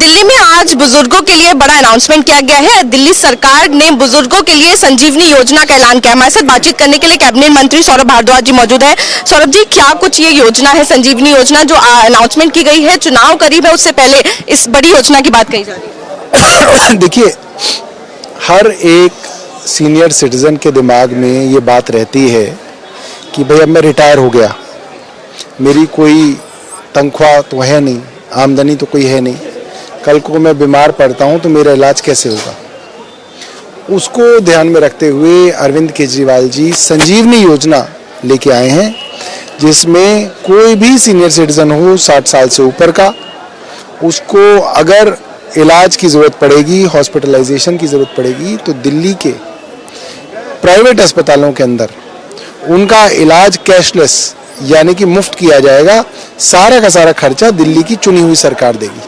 दिल्ली में आज बुजुर्गों के लिए बड़ा अनाउंसमेंट किया गया है। दिल्ली सरकार ने बुजुर्गों के लिए संजीवनी योजना का ऐलान किया। हमारे साथ बातचीत करने के लिए कैबिनेट मंत्री सौरभ भारद्वाज जी मौजूद है। सौरभ जी, क्या कुछ ये योजना है संजीवनी योजना जो अनाउंसमेंट की गई है, चुनाव करीब है उससे पहले इस बड़ी योजना की बात कही जा रही है? देखिए, हर एक सीनियर सिटीजन के दिमाग में ये बात रहती है कि भाई अब मैं रिटायर हो गया, मेरी कोई तनख्वाह तो है नहीं, आमदनी तो कोई है नहीं, कल को मैं बीमार पड़ता हूं तो मेरा इलाज कैसे होगा। उसको ध्यान में रखते हुए अरविंद केजरीवाल जी संजीवनी योजना लेके आए हैं, जिसमें कोई भी सीनियर सिटीजन हो 60 साल से ऊपर का, उसको अगर इलाज की ज़रूरत पड़ेगी, हॉस्पिटलाइजेशन की ज़रूरत पड़ेगी, तो दिल्ली के प्राइवेट अस्पतालों के अंदर उनका इलाज कैशलेस यानी कि मुफ्त किया जाएगा। सारा का सारा खर्चा दिल्ली की चुनी हुई सरकार देगी।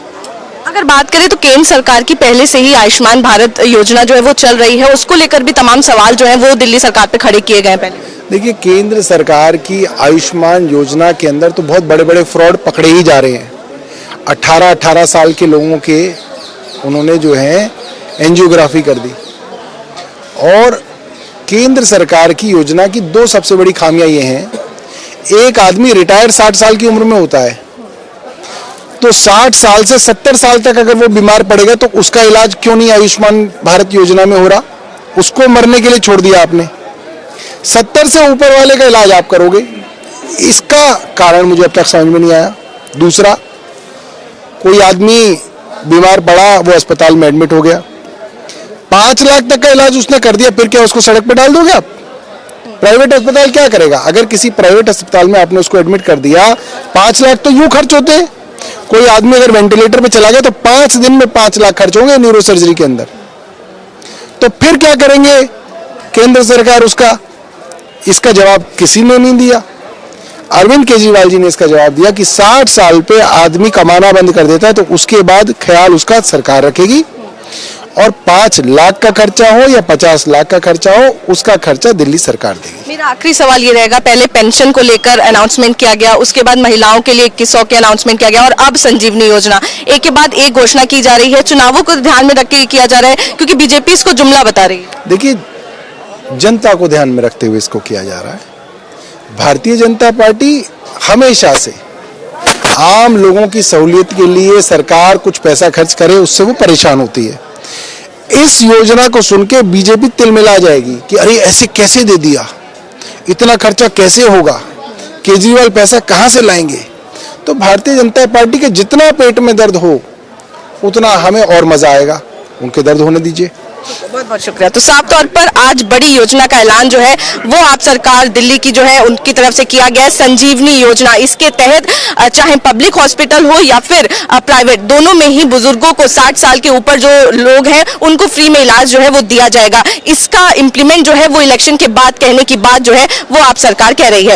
अगर बात करें तो केंद्र सरकार की पहले से ही आयुष्मान भारत योजना जो है वो चल रही है, उसको लेकर भी तमाम सवाल जो है वो दिल्ली सरकार पे खड़े किए गए पहले। देखिए, केंद्र सरकार की आयुष्मान योजना के अंदर तो बहुत बड़े बड़े फ्रॉड पकड़े ही जा रहे हैं। 18 साल के लोगों के उन्होंने जो है एंजियोग्राफी कर दी। और केंद्र सरकार की योजना की दो सबसे बड़ी खामियां ये हैं। एक आदमी रिटायर 60 साल की उम्र में होता है, तो 60 साल से 70 साल तक अगर वो बीमार पड़ेगा तो उसका इलाज क्यों नहीं आयुष्मान भारत योजना में हो रहा? उसको मरने के लिए छोड़ दिया आपने। 70 से ऊपर वाले का इलाज आप करोगे, इसका कारण मुझे अब तक समझ में नहीं आया। दूसरा, कोई आदमी बीमार पड़ा, वो अस्पताल में एडमिट हो गया, 5 लाख तक का इलाज उसने कर दिया, फिर क्या उसको सड़क पर डाल दोगे आप? प्राइवेट अस्पताल क्या करेगा? अगर किसी प्राइवेट अस्पताल में आपने उसको एडमिट कर दिया, 5 लाख तो यूं खर्च होते हैं। कोई आदमी अगर वेंटिलेटर पे चला गया तो 5 दिन में 5 लाख खर्च होंगे न्यूरो सर्जरी के अंदर। तो फिर क्या करेंगे केंद्र सरकार उसका? इसका जवाब किसी ने नहीं दिया। अरविंद केजरीवाल जी ने इसका जवाब दिया कि 60 साल पे आदमी कमाना बंद कर देता है तो उसके बाद ख्याल उसका सरकार रखेगी, और 5 लाख का खर्चा हो या 50 लाख का खर्चा हो, उसका खर्चा दिल्ली सरकार देगी। मेरा आखिरी सवाल ये रहेगा, पहले पेंशन को लेकर अनाउंसमेंट किया गया, उसके बाद महिलाओं के लिए 2100 के अनाउंसमेंट किया गया, और अब संजीवनी योजना, एक के बाद एक घोषणा की जा रही है। चुनावों को ध्यान में रख के किया जा रहा है क्योंकि बीजेपी इसको जुमला बता रही है। देखिए, जनता को ध्यान में रखते हुए इसको किया जा रहा है। भारतीय जनता पार्टी हमेशा से आम लोगों की सहूलियत के लिए सरकार कुछ पैसा खर्च करे उससे वो परेशान होती है। इस योजना को सुन के बीजेपी तिलमिला जाएगी कि अरे ऐसे कैसे दे दिया, इतना खर्चा कैसे होगा, केजरीवाल पैसा कहां से लाएंगे। तो भारतीय जनता पार्टी के जितना पेट में दर्द हो उतना हमें और मजा आएगा, उनके दर्द होने दीजिए। बहुत बहुत शुक्रिया। तो साफ तौर पर आज बड़ी योजना का ऐलान जो है वो आप सरकार दिल्ली की जो है उनकी तरफ से किया गया है, संजीवनी योजना। इसके तहत चाहे पब्लिक हॉस्पिटल हो या फिर प्राइवेट, दोनों में ही बुजुर्गों को 60 साल के ऊपर जो लोग हैं उनको फ्री में इलाज जो है वो दिया जाएगा। इसका इम्प्लीमेंट जो है वो इलेक्शन के बाद कहने की बात जो है वो आप सरकार कह रही है।